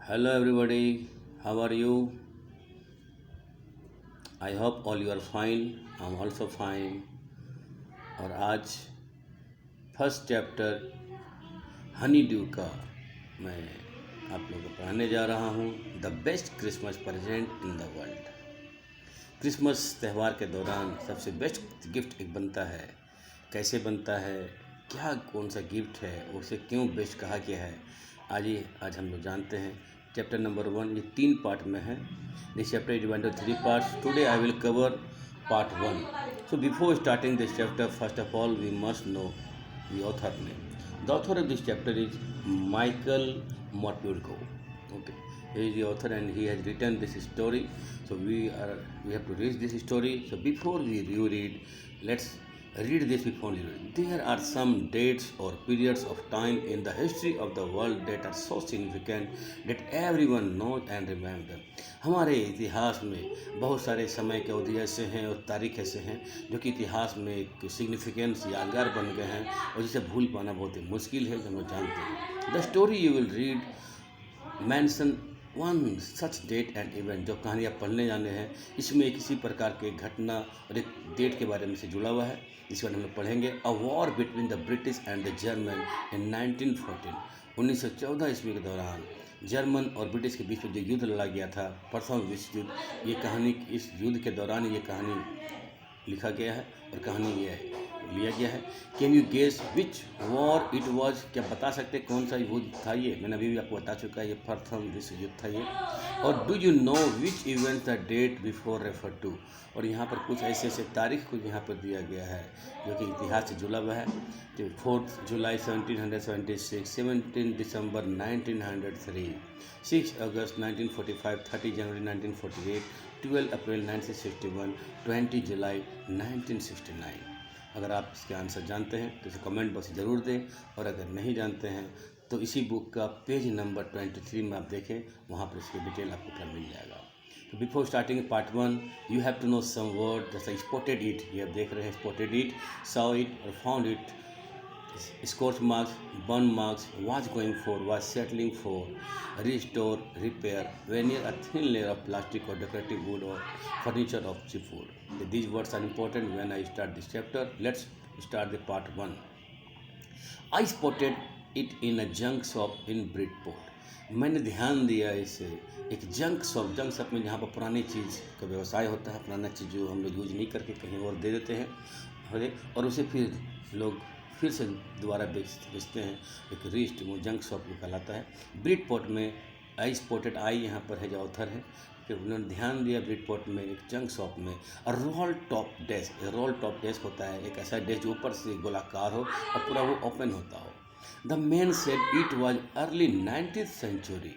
Hello everybody, how are you? I hope all you are fine. I'm also fine. और आज first chapter Honey due का मैं आप लोगों को पढ़ाने जा रहा हूँ। The best Christmas present in the world. Christmas त्यौहार के दौरान सबसे बेस्ट गिफ्ट एक बनता है। कैसे बनता है, क्या कौन सा गिफ्ट है, उसे क्यों बेस्ट कहा गया है, आज हम लोग जानते हैं। चैप्टर नंबर 1 ये 3 पार्ट में है। This chapter is divided into 3 parts. Today I will cover part 1। So before starting this chapter, first of all we must know the author name. The author of this chapter is Michael Morpurgo. Okay, he is the author and he has written this story. So we have to read this story. So before we read, let's read this before we read. There are some dates or periods of time in the history of the world that are so significant that everyone knows and remembers them. हमारे इतिहास में बहुत सारे समय के अवधि ऐसे हैं और तारीख ऐसे हैं जो कि इतिहास में एक सिग्निफिकेंस यादगार बन गए हैं और जिसे भूल पाना बहुत ही मुश्किल है, जो हम जानते हैं। The story you will read mention one such date and event. जो कहानी आप पढ़ने जाने हैं इसमें किसी प्रकार के घटना और एक डेट के बारे में से जुड़ा हुआ है, इस बारे में हम लोग पढ़ेंगे। A war between the British and the German in 1914। 1914 ईस्वी के दौरान जर्मन और ब्रिटिश के बीच में जो युद्ध लड़ा गया था, प्रथम विश्व युद्ध, ये कहानी इस युद्ध के दौरान ये कहानी लिखा गया है और कहानी ये लिया गया है। Can you guess which war it was? क्या बता सकते कौन सा युद्ध था ये? मैंने अभी भी आपको बता चुका है, ये प्रथम विश्व युद्ध था ये। और do you know which event the date before refer to? और यहाँ पर कुछ ऐसे ऐसे तारीख को यहाँ पर दिया गया है जो कि इतिहास से जुड़ा हुआ है। तो 4 जुलाई 1776, 17 दिसंबर 1903, 6 अगस्त 1945, 30 जनवरी 1948, 12 अप्रैल 1961, 20 जुलाई 1969। अगर आप इसके आंसर जानते हैं तो इसे कमेंट बॉक्स ज़रूर दें, और अगर नहीं जानते हैं तो इसी बुक का पेज नंबर 23 में आप देखें, वहाँ पर इसकी डिटेल आपको पूरा मिल जाएगा। तो before starting part 1 you have to know some word जैसे स्पॉटेड इट। ये आप देख रहे हैं स्पॉटेड इट, सॉ इट और found it, scorch marks, burn marks, was going for, was settling for, restore, repair, veneer, a thin layer of plastic or decorative wood or furniture of chipboard. These words are important when I start this chapter. Let's start the part 1. I spotted it in a junk shop in Bridport. मैंने ध्यान दिया इसे एक junk shop में, जहाँ पर पुरानी चीज़ का व्यवसाय होता है, पुराना चीज़ जो हम लोग यूज नहीं करके कहीं और दे देते हैं और उसे फिर लोग फिर से दोबारा बेचते हैं। एक रिस्ट वो जंक शॉप कहलाता है। ब्रिडपोर्ट में आई स्पॉटेड, आई यहाँ पर है जो ऑथर है, कि उन्होंने ध्यान दिया ब्रिडपोर्ट में एक जंक शॉप में और role top desk. Role top desk होता है एक ऐसा डेस्क जो ऊपर से गोलाकार हो और पूरा वो ओपन होता हो। The man said it was early 19th century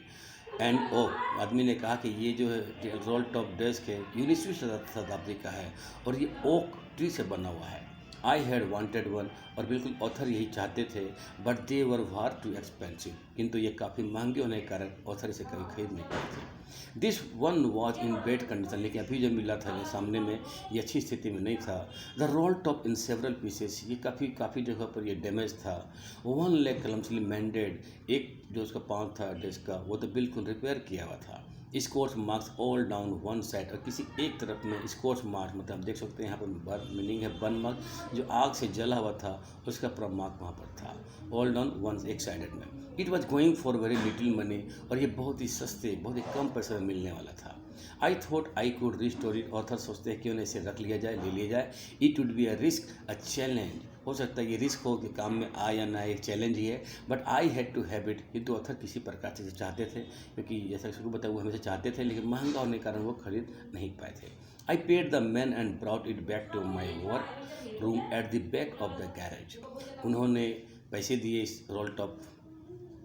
and oak. आदमी ने कहा कि ये जो है रोल टॉप डेस्क है 19वीं शताब्दी का है और ये ओक ट्री से बना हुआ है। आई हैड वांटेड वन, और बिल्कुल ऑथर यही चाहते थे, but they were far too expensive, किंतु ये काफ़ी महंगे होने के कारण ऑथर इसे कभी खरीद नहीं पाए थे। This one was in bed condition, लेकिन अभी जो मिला था ये सामने में ये अच्छी स्थिति में नहीं था। The roll top in several pieces, ये काफ़ी जगह पर ये डैमेज था। वन लेग कलम्सली मैंडेड, एक जो उसका पाँव था डेस्क का वो तो बिल्कुल रिपेयर किया हुआ था। Scorch marks all down one side, और किसी एक तरफ में स्कोर्च मार्क्स, मतलब आप देख सकते हैं यहाँ पर मीनिंग है बर्न मार्क, जो आग से जला हुआ था उसका पूरा मार्क वहाँ पर था। ऑल डाउन वन एक साइडेड में। It was going for very little money, और ये बहुत ही सस्ते, बहुत ही कम पैसे में मिलने वाला था। I thought I could restore it. Author सोचते हैं क्यों ना इसे रख लिया जाए, ले लिया जाए। It would be a risk, a challenge. हो सकता है ये रिस्क हो कि काम में आए या ना, एक चैलेंज ही है, but I had to have it. किंतु ऑथर किसी प्रकार से चाहते थे, क्योंकि जैसा शुरू बताया वो हमेशा चाहते थे, लेकिन महंगा होने के कारण वो खरीद नहीं पाए थे। I paid the man and brought it back to my work room at the back of the garage. उन्होंने पैसे दिए इस रोल टॉप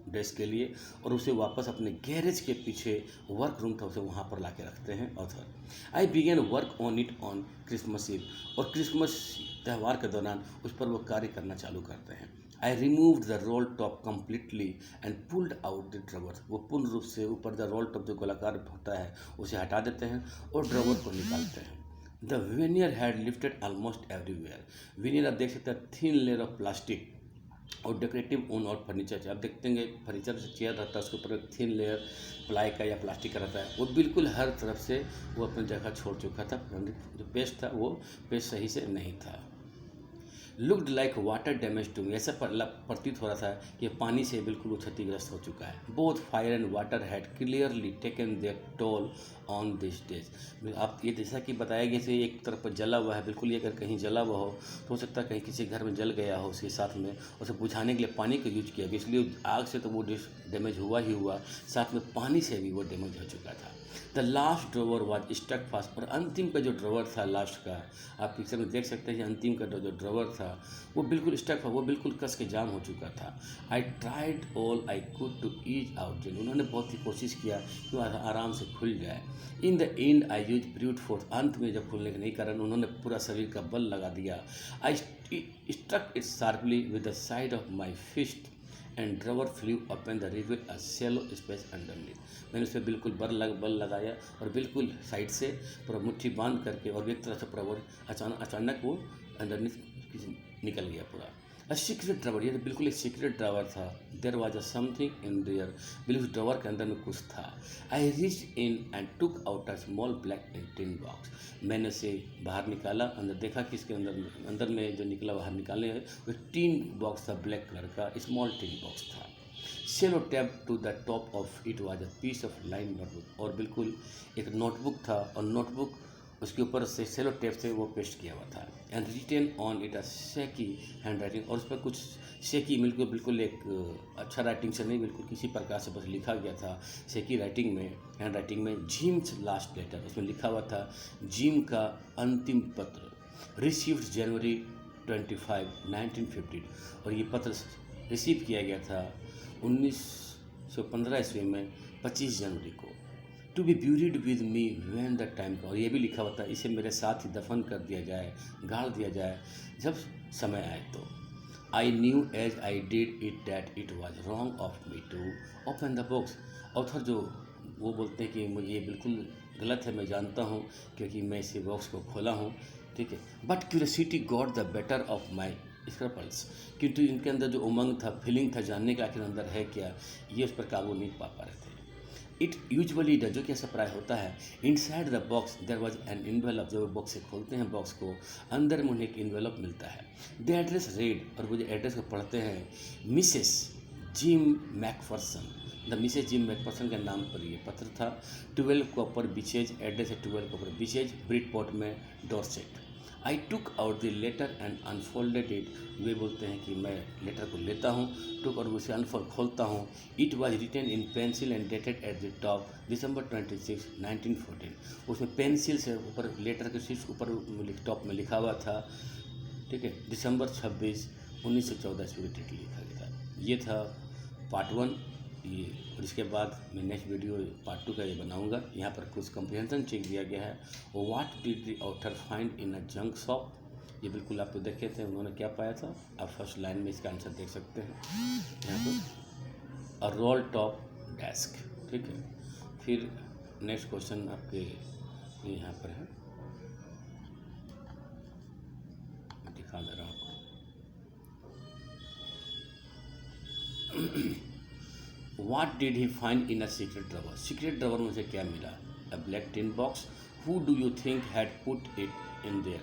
डेस्क के लिए और उसे वापस अपने गैरेज के पीछे वर्क रूम था उसे वहाँ पर ला के रखते हैं author. I began work on it on Christmas Eve, और क्रिसमस त्यौहार के दौरान उस पर वो कार्य करना चालू करते हैं। I removed the roll top completely and pulled out the drawer. वो पूर्ण रूप से ऊपर द रोल टॉप जो गोलाकार होता है उसे हटा देते हैं और ड्रवर को निकालते हैं। The vernier had lifted almost everywhere. Vernier आप देख सकते हैं थिन लेयर ऑफ प्लास्टिक और डेकोरेटिव ऊन और फर्नीचर चाहिए। आप देखते हैं फर्नीचर से चेयर रहता है उसके ऊपर एक थिन लेयर प्लाई का या प्लास्टिक का रहता है, वो बिल्कुल हर तरफ से वो अपनी जगह छोड़ चुका था। जो पेस्ट था वो पेस्ट सही से नहीं था। Looked like water damage to me, ऐसा प्रतीत हो रहा था कि पानी से बिल्कुल वो क्षतिग्रस्त हो चुका है। Both fire and water had clearly taken their toll on this days. आप ये जैसा कि बताया गया कि एक तरफ पर जला हुआ है, बिल्कुल ये अगर कहीं जला हुआ हो सकता है कहीं किसी घर में जल गया हो, उसके साथ में उसे बुझाने के लिए पानी का यूज किया गया, इसलिए आग से तो वो डैमेज हुआ ही हुआ, साथ में पानी से भी वो डैमेज हो चुका था। The last drawer was stuck fast, और अंतिम का जो ड्रॉवर था लास्ट का, आप पिक्चर में देख सकते हैं कि अंतिम का जो ड्रॉवर था वो बिल्कुल स्टक था, वो बिल्कुल कस के जाम हो चुका था। I tried all I could to ease out, उन्होंने बहुत ही कोशिश किया कि वो आराम से खुल जाए। In the and I use brute force, अंत में जब खुलने के नहीं कारण उन्होंने पूरा शरीर का बल लगा दिया। I struck it sharply with the side of my fist and drawer flew open to reveal a shallow space underneath. मैंने उस पर बिल्कुल बल लगाया और बिल्कुल साइड से पूरा मुट्ठी बांध करके और एक तरह से पूरा वो अचानक वो अंडरनीथ निकल गया पूरा। अ सीक्रेट ड्रावर, ये बिल्कुल एक सीक्रेट ड्रावर था। There was a something in their, बिल्कुल उस ड्रावर के अंदर में कुछ था। I reach in and took out a small black and tin box, मैंने उसे बाहर निकाला, अंदर देखा कि इसके अंदर में जो निकला बाहर निकालने वो टिन बॉक्स था, ब्लैक कलर का स्मॉल टिन बॉक्स था। Sellotape to the top of it was a piece of line notebook, और बिल्कुल एक नोटबुक था और नोटबुक उसके ऊपर से सेलो टेप से वो पेस्ट किया हुआ था। And written on it a shaky hand writing, और उस पर कुछ शेकी बिल्कुल एक अच्छा राइटिंग से नहीं, बिल्कुल किसी प्रकार से बस लिखा गया था शेकी राइटिंग में, हैंड राइटिंग में, जिम्स लास्ट लेटर, उसमें लिखा हुआ था जिम का अंतिम पत्र, रिसीव्ड जनवरी 25, 1950, और ये पत्र रिसीव किया गया था 1915 ईस्वी में 25 जनवरी को। To be buried with me when the time, और ये भी लिखा होता है इसे मेरे साथ ही दफन कर दिया जाए, गाड़ दिया जाए जब समय आए तो। I knew as I did it that it was wrong of me to open the box. Author जो वो बोलते हैं कि मुझे ये बिल्कुल गलत है, मैं जानता हूँ क्योंकि मैं इसी बॉक्स को खोला हूँ, ठीक है। But curiosity got the better of my scruples, किंतु इनके अंदर जो उमंग था, फीलिंग था जानने का आखिर अंदर है क्या, ये उस पर काबू नहीं पा रहे थे। इट यूजली डज, जो कि ऐसा प्राय होता है, inside the box there was an envelope, जब बॉक्स से खोलते हैं बॉक्स को, अंदर में उन्हें एक इन्वेलप मिलता है। द एड्रेस रेड, और वो जो एड्रेस को पढ़ते हैं, Mrs Jim Macpherson, the Mrs Jim Macpherson के नाम पर ये पत्र था। 12 कॉपर बीचेज, एड्रेस है 12 कॉपर बीचेज, ब्रिडपोर्ट में, Dorset. I took out the letter and unfolded it, वे बोलते हैं कि मैं लेटर को लेता हूँ, टुक और उसे अनफोल्ड खोलता हूँ। It was written in pencil and dated at the top December 26, 1914, उसमें पेंसिल से ऊपर लेटर के सिर्फ ऊपर टॉप में लिखा हुआ था, ठीक है, दिसंबर 26, 1914 ईस्वी को लिखा गया था। ये था पार्ट 1 ये, और इसके बाद मैं नेक्स्ट वीडियो पार्ट 2 का ये बनाऊंगा। यहाँ पर कुछ कंप्रिहेंशन चेक दिया गया है। What did the author find in a junk shop, ये बिल्कुल आप तो देखे थे उन्होंने क्या पाया था, आप फर्स्ट लाइन में इसका आंसर देख सकते हैं यहाँ पर, अ रोल टॉप डेस्क, ठीक है। फिर नेक्स्ट क्वेश्चन आपके यहाँ पर है, दिखा दे रहा हूँ आपको। What did he find in a secret drawer? Secret drawer में से क्या मिला? A black tin box. Who do you think had put it in there?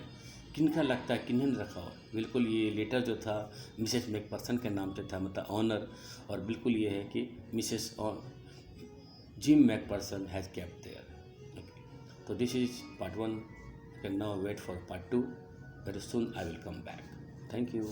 किनका लगता है किन्हीं ने रखा हो? बिल्कुल ये लेटर जो था मिसेस मैकफर्सन के नाम से था, मतलब ऑनर, और बिल्कुल ये है कि Mrs Jim McPherson has kept there. Okay, तो this is part 1। You can now wait for part 2. Very soon I will come back. Thank you.